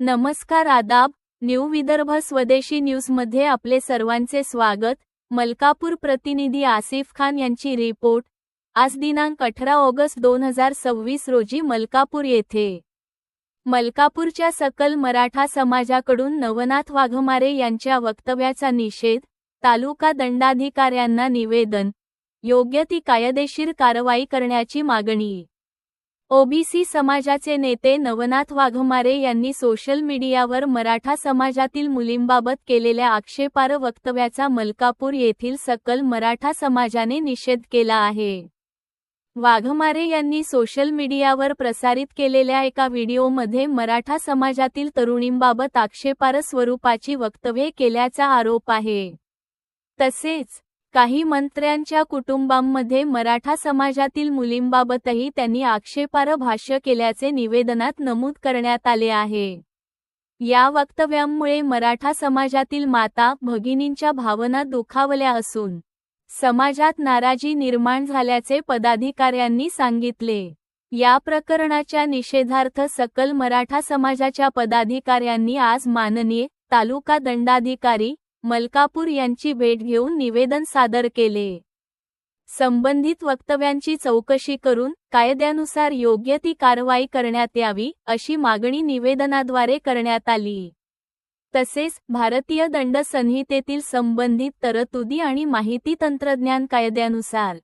नमस्कार आदाब, न्यू विदर्भ स्वदेशी न्यूजमध्ये आपले सर्वांचे स्वागत। मलकापूर प्रतिनिधी आसिफ खान यांची रिपोर्ट। आज दिनांक 18 ऑगस्ट 2026 रोजी मलकापूर येथे मलकापूरच्या सकल मराठा समाजाकडून नवनाथ वाघमारे यांच्या वक्तव्याचा निषेध, तालुका दंडाधिकाऱ्यांना निवेदन, योग्य ती कायदेशीर कारवाई करण्याची मागणी। ओबीसी समाजाचे नेते नवनाथ वाघमारे यांनी सोशल मीडियावर मराठा समाजातील मुलींबाबत केलेल्या आक्षेपार्ह वक्तव्याचा मलकापूर येथील सकल मराठा समाजाने निषेध केला आहे। वाघमारे यांनी सोशल मीडियावर प्रसारित केलेल्या एका व्हिडिओमध्ये मराठा समाजातील तरुणींबाबत आक्षेपार्ह स्वरूपाची वक्तव्ये केल्याचा आरोप आहे। तसेच काही मंत्र्यांच्या कुटुंबांमध्ये मराठा समाजातील मुलींबाबतही त्यांनी आक्षेपार्ह भाष्य केल्याचे निवेदनात नमूद करण्यात आले आहे। या वक्तव्यामुळे मराठा समाजातील माता भगिनींच्या भावना दुखावल्या असून समाजात नाराजी निर्माण झाल्याचे पदाधिकाऱ्यांनी सांगितले। या प्रकरणाच्या निषेधार्थ सकल मराठा समाजाच्या पदाधिकाऱ्यांनी आज माननीय तालुका दंडाधिकारी मलकापूर यांची भेट घेऊन निवेदन सादर केले। संबंधित वक्तव्यांची चौकशी करून कायद्यानुसार योग्य ती कारवाई करण्यात यावी, अशी मागणी निवेदनाद्वारे करण्यात आली। तसेच भारतीय दंड संहितेतील संबंधित तरतुदी आणि माहिती तंत्रज्ञान कायद्यानुसार